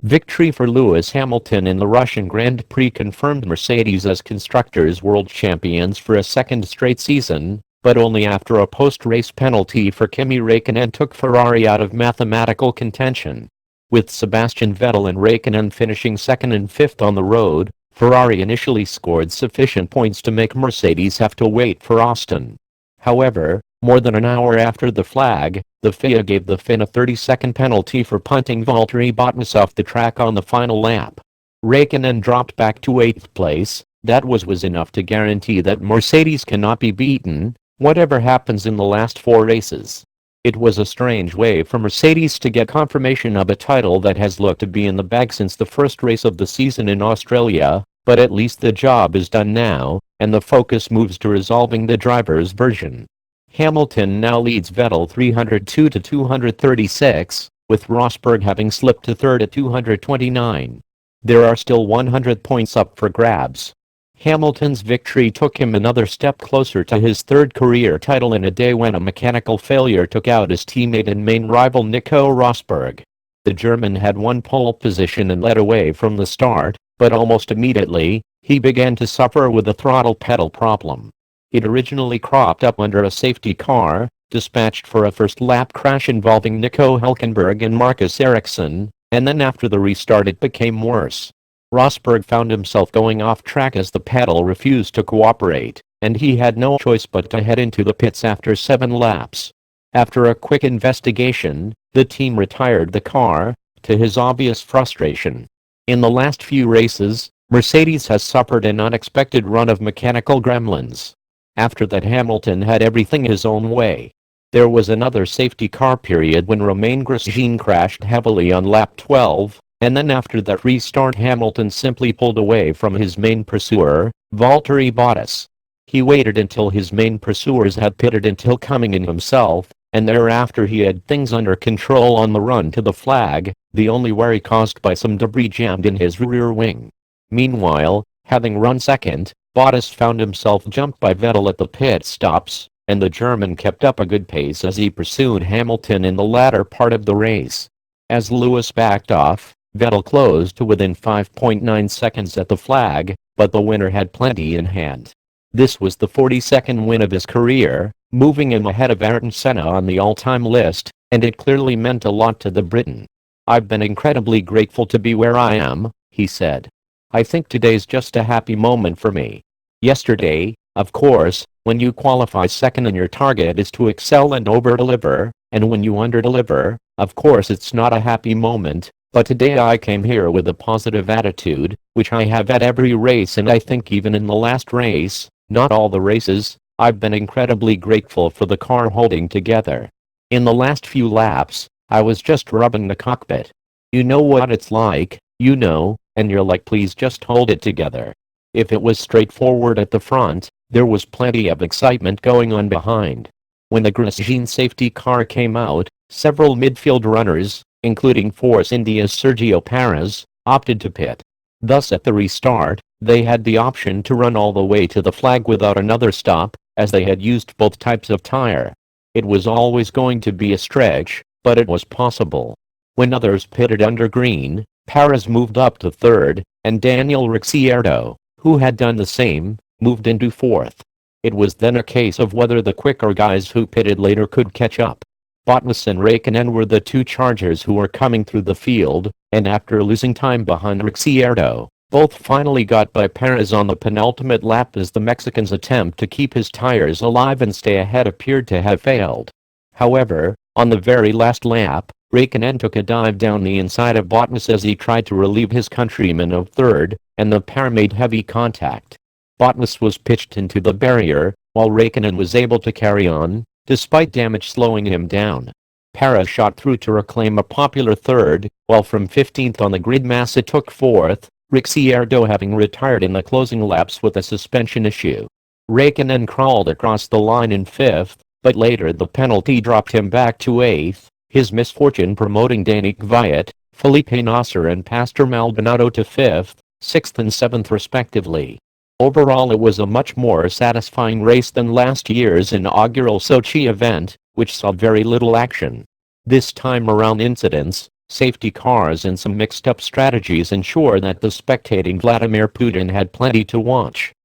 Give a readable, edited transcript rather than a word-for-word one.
Victory for Lewis Hamilton in the Russian Grand Prix confirmed Mercedes as Constructors' World Champions for a second straight season, but only after a post-race penalty for Kimi Räikkönen took Ferrari out of mathematical contention. With Sebastian Vettel and Räikkönen finishing second and fifth on the road, Ferrari initially scored sufficient points to make Mercedes have to wait for Austin. However, more than an hour after the flag, the FIA gave the Finn a 30-second penalty for punting Valtteri Bottas off the track on the final lap. Räikkönen dropped back to 8th place. That was enough to guarantee that Mercedes cannot be beaten, whatever happens in the last 4 races. It was a strange way for Mercedes to get confirmation of a title that has looked to be in the bag since the first race of the season in Australia, but at least the job is done now, and the focus moves to resolving the driver's version. Hamilton now leads Vettel 302 to 236, with Rosberg having slipped to third at 229. There are still 100 points up for grabs. Hamilton's victory took him another step closer to his third career title in a day when a mechanical failure took out his teammate and main rival Nico Rosberg. The German had won pole position and led away from the start, but almost immediately, he began to suffer with a throttle pedal problem. It originally cropped up under a safety car, dispatched for a first-lap crash involving Nico Hülkenberg and Marcus Ericsson, and then after the restart it became worse. Rosberg found himself going off track as the pedal refused to cooperate, and he had no choice but to head into the pits after 7 laps. After a quick investigation, the team retired the car, to his obvious frustration. In the last few races, Mercedes has suffered an unexpected run of mechanical gremlins. After that, Hamilton had everything his own way. There was another safety car period when Romain Grosjean crashed heavily on lap 12, and then after that restart Hamilton simply pulled away from his main pursuer, Valtteri Bottas. He waited until his main pursuers had pitted until coming in himself, and thereafter he had things under control on the run to the flag, the only worry caused by some debris jammed in his rear wing. Meanwhile, having run second, Bottas found himself jumped by Vettel at the pit stops, and the German kept up a good pace as he pursued Hamilton in the latter part of the race. As Lewis backed off, Vettel closed to within 5.9 seconds at the flag, but the winner had plenty in hand. This was the 42nd win of his career, moving him ahead of Ayrton Senna on the all-time list, and it clearly meant a lot to the Briton. "I've been incredibly grateful to be where I am," he said. "I think today's just a happy moment for me. Yesterday, of course, when you qualify second and your target is to excel and over-deliver, and when you under-deliver, of course it's not a happy moment, but today I came here with a positive attitude, which I have at every race, and I think even in the last race, not all the races, I've been incredibly grateful for the car holding together. In the last few laps, I was just rubbing the cockpit. You know what it's like, and you're like, please just hold it together. If it was straightforward at the front, there was plenty of excitement going on behind. When the Grosjean safety car came out, several midfield runners, including Force India's Sergio Perez, opted to pit. Thus at the restart, they had the option to run all the way to the flag without another stop, as they had used both types of tire. It was always going to be a stretch, but it was possible. When others pitted under green, Perez moved up to third, and Daniel Ricciardo, who had done the same, moved into fourth. It was then a case of whether the quicker guys who pitted later could catch up. Bottas and Räikkönen were the two chargers who were coming through the field, and after losing time behind Ricciardo, both finally got by Perez on the penultimate lap as the Mexican's attempt to keep his tires alive and stay ahead appeared to have failed. However, on the very last lap, Räikkönen took a dive down the inside of Bottas as he tried to relieve his countryman of third, and the pair made heavy contact. Bottas was pitched into the barrier, while Räikkönen was able to carry on, despite damage slowing him down. Perez shot through to reclaim a popular third, while from 15th on the grid Massa took fourth, Ricciardo having retired in the closing laps with a suspension issue. Räikkönen crawled across the line in fifth, but later the penalty dropped him back to eighth, his misfortune promoting Daniel Kvyat, Felipe Nasser and Pastor Maldonado to fifth, sixth and seventh respectively. Overall it was a much more satisfying race than last year's inaugural Sochi event, which saw very little action. This time around incidents, Safety cars and some mixed-up strategies ensure that the spectating Vladimir Putin had plenty to watch.